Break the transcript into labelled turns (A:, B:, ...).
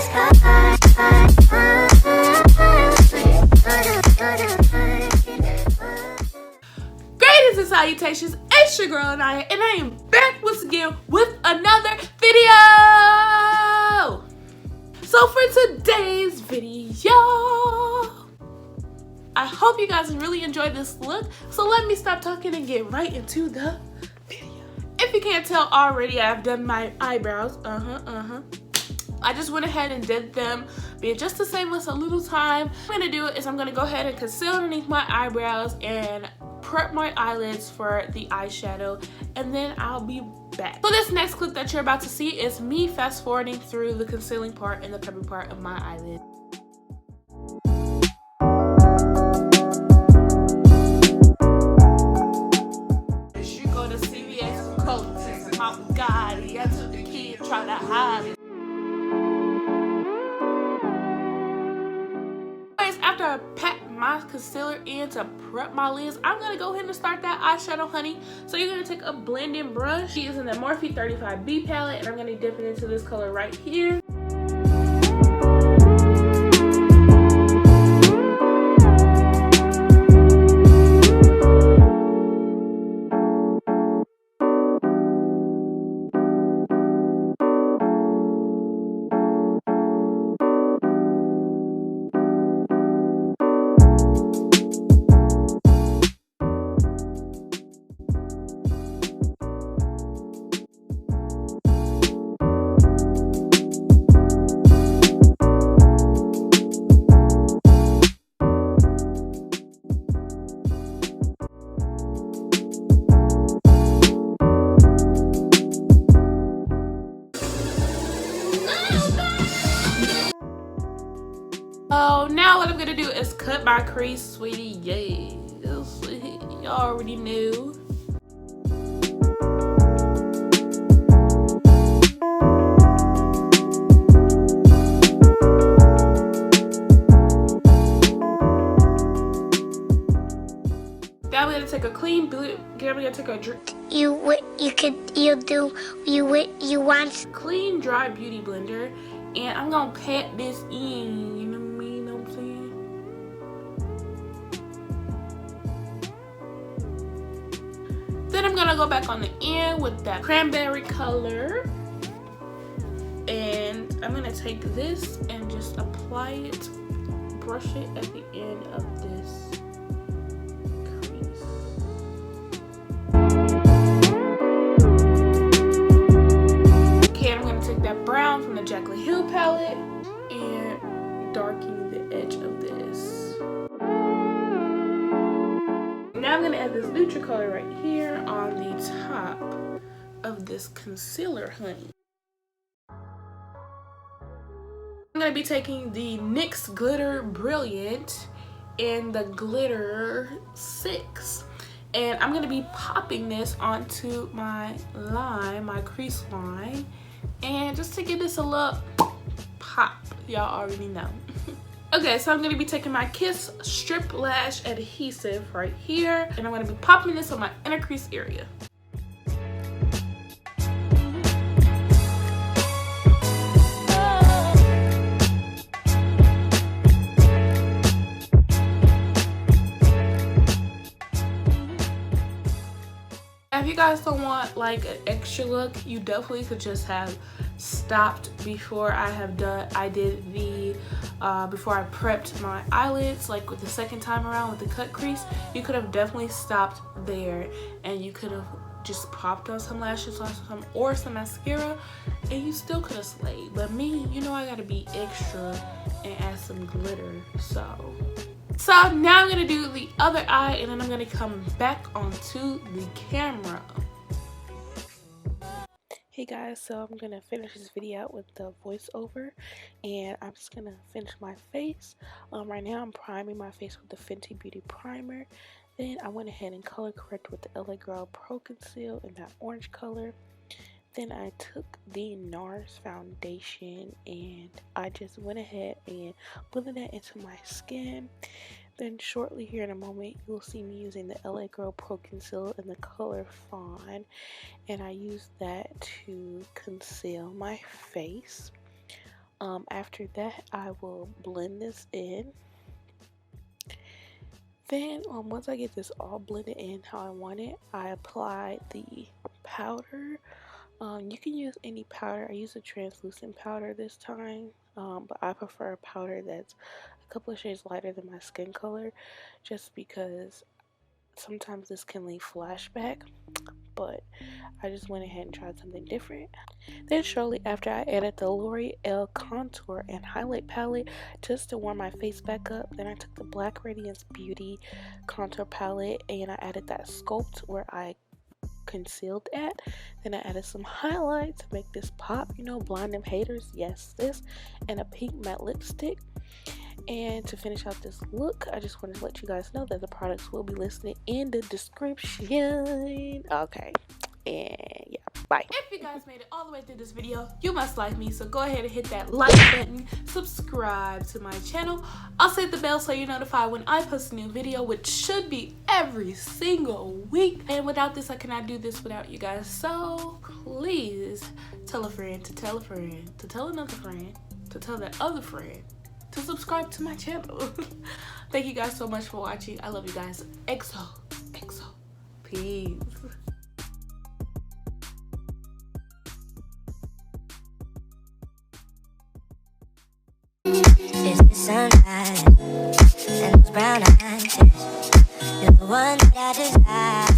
A: Greetings and salutations, it's your girl AHNYA, and I am back once again with another video. So for today's video, I hope you guys really enjoyed this look. So let me stop talking and get right into the video. If you can't tell already, I've done my eyebrows. I just went ahead and did them, being just the same with a little time. What I'm gonna do is I'm gonna go ahead and conceal underneath my eyebrows and prep my eyelids for the eyeshadow, and then I'll be back. So this next clip that you're about to see is me fast forwarding through the concealing part and the prepping part of my eyelid. She go to CVS coats. My God, he got the kid trying to hide it. After I pack my concealer in to prep my lids, I'm gonna go ahead and start that eyeshadow, honey. So you're gonna take a blending brush. She is in the Morphe 35B palette, and I'm gonna dip it into this color right here. So now what I'm gonna do is cut my crease, sweetie. Yay. You already knew. Now we're gonna take a clean blue. We're gonna take a
B: You want
A: clean dry beauty blender, and I'm gonna pat this in. You know what I mean? Know what I'm saying? Then I'm gonna go back on the end with that cranberry color, and I'm gonna take this and just apply it, brush it at the end of this. That brown from the Jaclyn palette and darken the edge of this. Now I'm going to add this neutral color right here on the top of this concealer, honey. I'm going to be taking the NYX Glitter Brilliant in the Glitter 6. And I'm going to be popping this onto my line, my crease line. And just to give this a little pop, y'all already know. Okay, so I'm going to be taking my Kiss Strip Lash Adhesive right here, and I'm going to be popping this on my inner crease area. If you guys don't want like an extra look, you definitely could just have stopped before before I prepped my eyelids, like with the second time around with the cut crease. You could have definitely stopped there, and you could have just popped on some lashes or some mascara, and you still could have slayed. But me, you know, I gotta be extra and add some glitter. So now I'm gonna do the other eye, and then I'm gonna come back onto the camera. Hey guys, so I'm gonna finish this video out with the voiceover, and I'm just gonna finish my face. Right now I'm priming my face with the Fenty Beauty primer. Then I went ahead and color corrected with the LA Girl Pro Conceal in that orange color. Then I took the Nars foundation and I just went ahead and blended that into my skin. Then shortly here in a moment, you'll see me using the LA Girl Pro Conceal in the color Fawn, and I used that to conceal my face. After that, I will blend this in. Then once I get this all blended in how I want it, I apply the powder. You can use any powder. I use a translucent powder this time, but I prefer a powder that's a couple of shades lighter than my skin color, just because sometimes this can leave flashback. But I just went ahead and tried something different. Then shortly after, I added the L'Oreal contour and highlight palette just to warm my face back up. Then I took the Black Radiance Beauty contour palette and I added that Sculpt where I concealed at. Then I added some highlight to make this pop, you know, blind them haters, yes, this, and a pink matte lipstick. And to finish out this look, I just wanted to let you guys know that the products will be listed in the description. Okay, and yeah, bye.
B: If you guys made it all the way through this video, you must like me, so go ahead and hit that like button, subscribe to my channel, also hit the bell so you're notified when I post a new video, which should be every single week. And without this, I cannot do this without you guys, so please tell a friend to tell a friend to tell another friend to tell that other friend to subscribe to my channel. Thank you guys so much for watching. I love you guys. XO, XO, peace.
C: It's the sunlight and those brown eyes. You're the one that I desire.